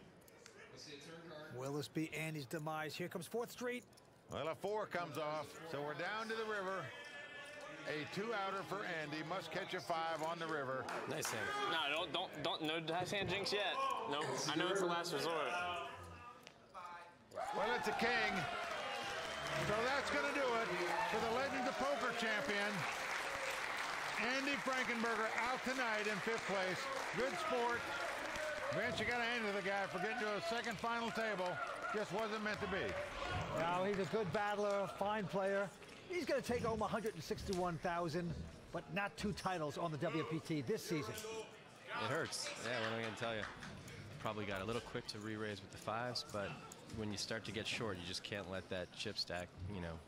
Will this be Andy's demise? Here comes 4th Street. Well, a 4 comes off, so we're down to the river. A 2-outer for Andy. Must catch a 5 on the river. Nice hand. No, don't, no dice hand jinx yet. Nope. I know it's the last resort. Well, it's a king. So that's going to do it for the Legends of Poker champion. Andy Frankenberger out tonight in 5th place. Good sport. Vince, you got to hand it to the guy for getting to a 2nd final table. Just wasn't meant to be. No, he's a good battler, fine player. He's going to take home $161,000, but not 2 titles on the WPT this season. It hurts. Yeah, what am I going to tell you? Probably got a little quick to re-raise with the 5s, but when you start to get short, you just can't let that chip stack,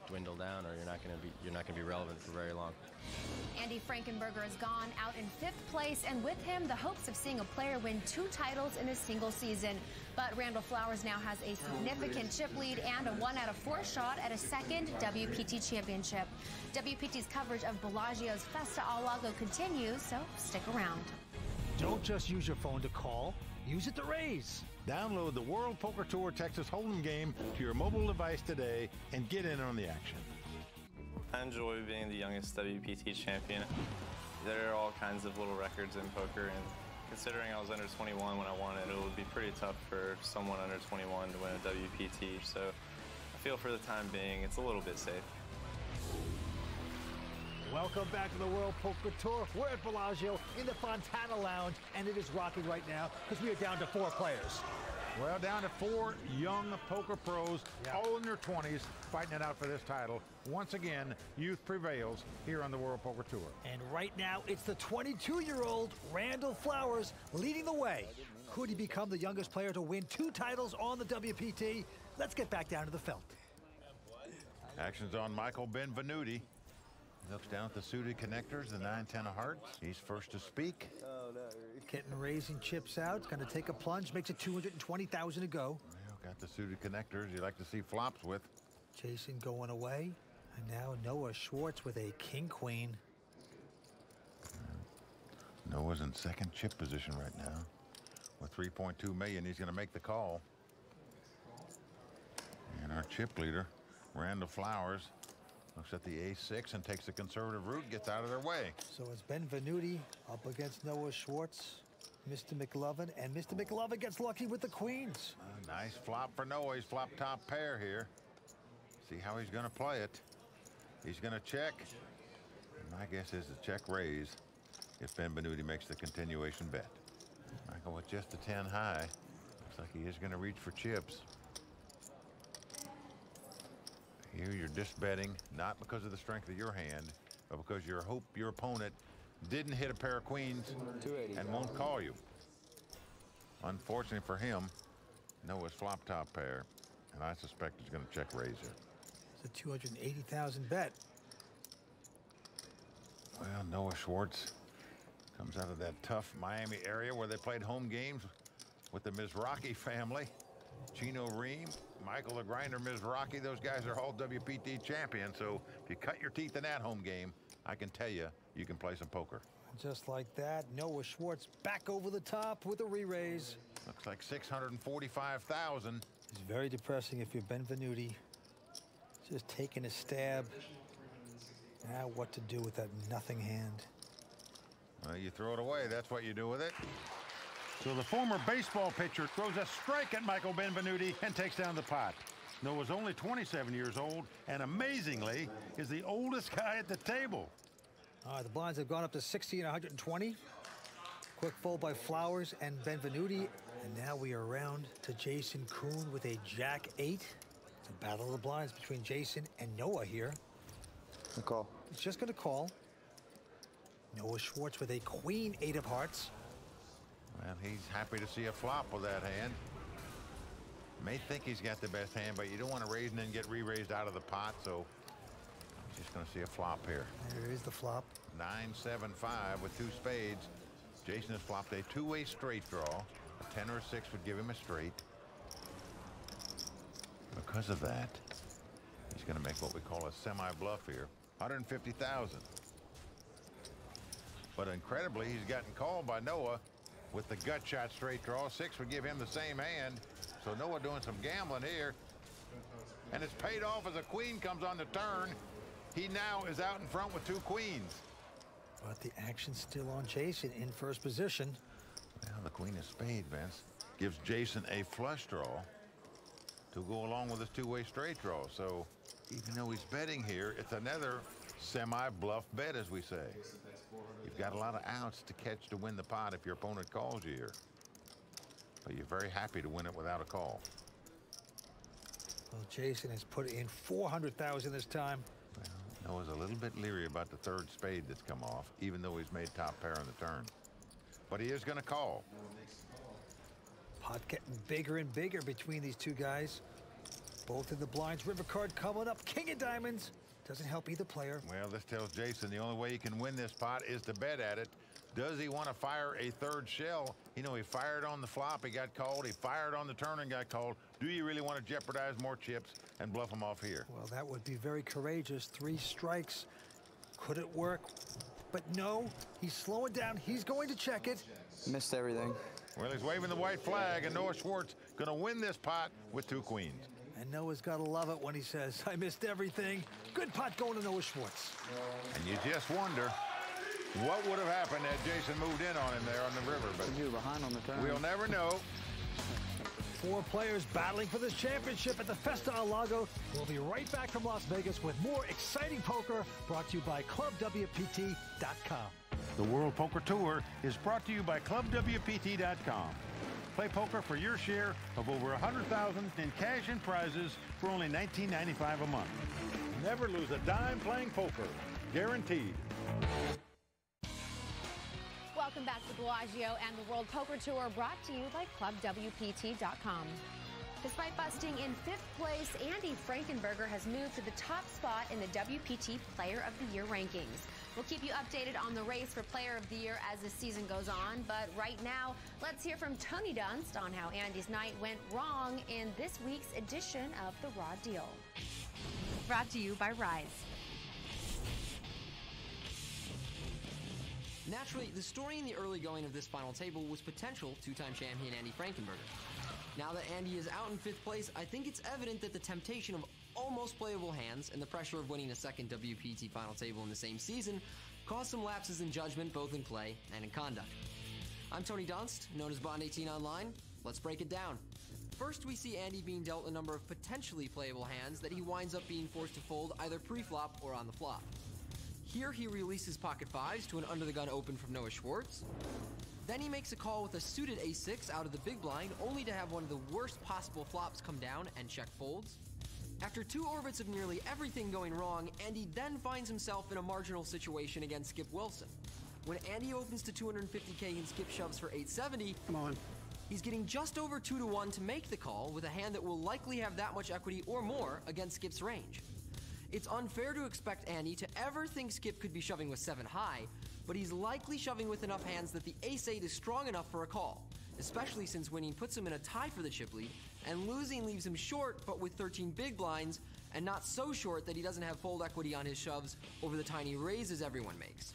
dwindle down, or you're not going to be relevant for very long. Andy Frankenberger has gone out in 5th place, and with him, the hopes of seeing a player win 2 titles in a single season. But Randall Flowers now has a significant chip lead and a 1 out of 4 shot at a 2nd WPT championship. WPT's coverage of Bellagio's Festa Al Lago continues, so stick around. Don't just use your phone to call, use it to raise. Download the World Poker Tour Texas Hold'em game to your mobile device today and get in on the action. I enjoy being the youngest WPT champion. There are all kinds of little records in poker, and considering I was under 21 when I won it, it would be pretty tough for someone under 21 to win a WPT. So I feel for the time being, it's a little bit safe. Welcome back to the World Poker Tour. We're at Bellagio in the Fontana Lounge, and it is rocking right now because we are down to 4 players. Well, down to 4 young poker pros, all in their 20s, fighting it out for this title. Once again, youth prevails here on the World Poker Tour. And right now, it's the 22-year-old Randall Flowers leading the way. Could he become the youngest player to win 2 titles on the WPT? Let's get back down to the felt. Action's on Michael Benvenuti. Looks down at the suited connectors, the 9-10 of hearts. He's first to speak. Getting raising chips out. Going to take a plunge. Makes it 220,000 to go. Well, got the suited connectors you like to see flops with. Jason going away. And now Noah Schwartz with a king-queen. Noah's in second chip position right now. With 3.2 million, he's going to make the call. And our chip leader, Randall Flowers, looks at the ace-6 and takes the conservative route, gets out of their way. So it's Benvenuti up against Noah Schwartz, Mr. McLovin, and Mr. McLovin gets lucky with the queens. Nice flop for Noah. He's flop top pair here. See how he's going to play it. He's going to check. And my guess is the check raise if Benvenuti makes the continuation bet. Michael with just a 10 high. Looks like he is going to reach for chips. Here you're just betting, not because of the strength of your hand, but because you hope your opponent didn't hit a pair of queens and won't call you. Unfortunately for him, Noah's flop top pair, and I suspect he's going to check raise here. It's a 280,000 bet. Well, Noah Schwartz comes out of that tough Miami area where they played home games with the Mizrachi family. Chino Ream, Michael the Grinder, Mizrachi, those guys are all WPT champions. So if you cut your teeth in that home game, I can tell you, you can play some poker. Just like that, Noah Schwartz back over the top with a re-raise. Looks like 645,000. It's very depressing if you're Benvenuti. Just taking a stab. Now what to do with that nothing hand? Well, you throw it away. That's what you do with it. So the former baseball pitcher throws a strike at Michael Benvenuti and takes down the pot. Noah's only 27 years old and amazingly is the oldest guy at the table. All right, the blinds have gone up to 60 and 120. Quick fold by Flowers and Benvenuti. And now we are around to Jason Kuhn with a Jack 8. It's a battle of the blinds between Jason and Noah here. A call. He's just going to call. Noah Schwartz with a Queen 8 of hearts. Well, he's happy to see a flop with that hand. May think he's got the best hand, but you don't want to raise and then get re-raised out of the pot, so he's just going to see a flop here. There is the flop. 9-7-5 with 2 spades. Jason has flopped a 2-way straight draw. A 10 or a 6 would give him a straight. Because of that, he's going to make what we call a semi-bluff here. 150,000. But incredibly, he's gotten called by Noah with the gut shot straight draw. 6 would give him the same hand. So Noah doing some gambling here. And it's paid off as a queen comes on the turn. He now is out in front with 2 queens. But the action's still on Jason in first position. Well, the queen of spades, Vince, gives Jason a flush draw to go along with his 2-way straight draw. So even though he's betting here, it's another semi-bluff bet, as we say. You've got a lot of outs to catch to win the pot if your opponent calls you here. But you're very happy to win it without a call. Well, Jason has put in 400,000 this time. Well, Noah's a little bit leery about the 3rd spade that's come off, even though he's made top pair on the turn. But he is going to call. Pot getting bigger and bigger between these 2 guys. Both in the blinds. River card coming up. King of diamonds. Doesn't help either player. Well, this tells Jason the only way he can win this pot is to bet at it. Does he want to fire a 3rd shell? You know, he fired on the flop, he got called. He fired on the turn and got called. Do you really want to jeopardize more chips and bluff him off here? Well, that would be very courageous. 3 strikes. Could it work? But no, he's slowing down. He's going to check it. Missed everything. Well, he's waving the white flag, and Noah Schwartz going to win this pot with 2 queens. And Noah's got to love it when he says, I missed everything. Good pot going to Noah Schwartz. And you just wonder, what would have happened had Jason moved in on him there on the river. But you were behind on the turn. We'll never know. 4 players battling for this championship at the Festa Al Lago. We'll be right back from Las Vegas with more exciting poker brought to you by ClubWPT.com. The World Poker Tour is brought to you by ClubWPT.com. Play poker for your share of over $100,000 in cash and prizes for only $19.95 a month. Never lose a dime playing poker. Guaranteed. Welcome back to Bellagio and the World Poker Tour, brought to you by ClubWPT.com. Despite busting in 5th place, Andy Frankenberger has moved to the top spot in the WPT Player of the Year rankings. We'll keep you updated on the race for Player of the Year as the season goes on, but right now, let's hear from Tony Dunst on how Andy's night went wrong in this week's edition of The Raw Deal. Brought to you by Rise. Naturally, the story in the early going of this final table was potential 2-time champion Andy Frankenberger. Now that Andy is out in 5th place, I think it's evident that the temptation of almost playable hands and the pressure of winning a second WPT final table in the same season caused some lapses in judgment both in play and in conduct. I'm Tony Dunst, known as Bond 18 Online. Let's break it down. First, we see Andy being dealt a number of potentially playable hands that he winds up being forced to fold either pre-flop or on the flop. Here he releases pocket 5s to an under-the-gun open from Noah Schwartz. Then he makes a call with a suited ace-6 out of the big blind, only to have one of the worst possible flops come down and check folds. After 2 orbits of nearly everything going wrong, Andy then finds himself in a marginal situation against Skip Wilson. When Andy opens to 250K and Skip shoves for 870, come on, he's getting just over 2-to-1 to make the call with a hand that will likely have that much equity or more against Skip's range. It's unfair to expect Andy to ever think Skip could be shoving with 7 high, but he's likely shoving with enough hands that the ace-8 is strong enough for a call, especially since winning puts him in a tie for the chip lead, and losing leaves him short but with 13 big blinds, and not so short that he doesn't have fold equity on his shoves over the tiny raises everyone makes.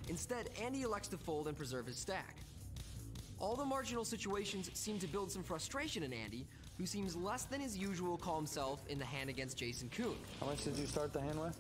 Instead, Andy elects to fold and preserve his stack. All the marginal situations seem to build some frustration in Andy, who seems less than his usual calm self in the hand against Jason Koon. How much did you start the hand with?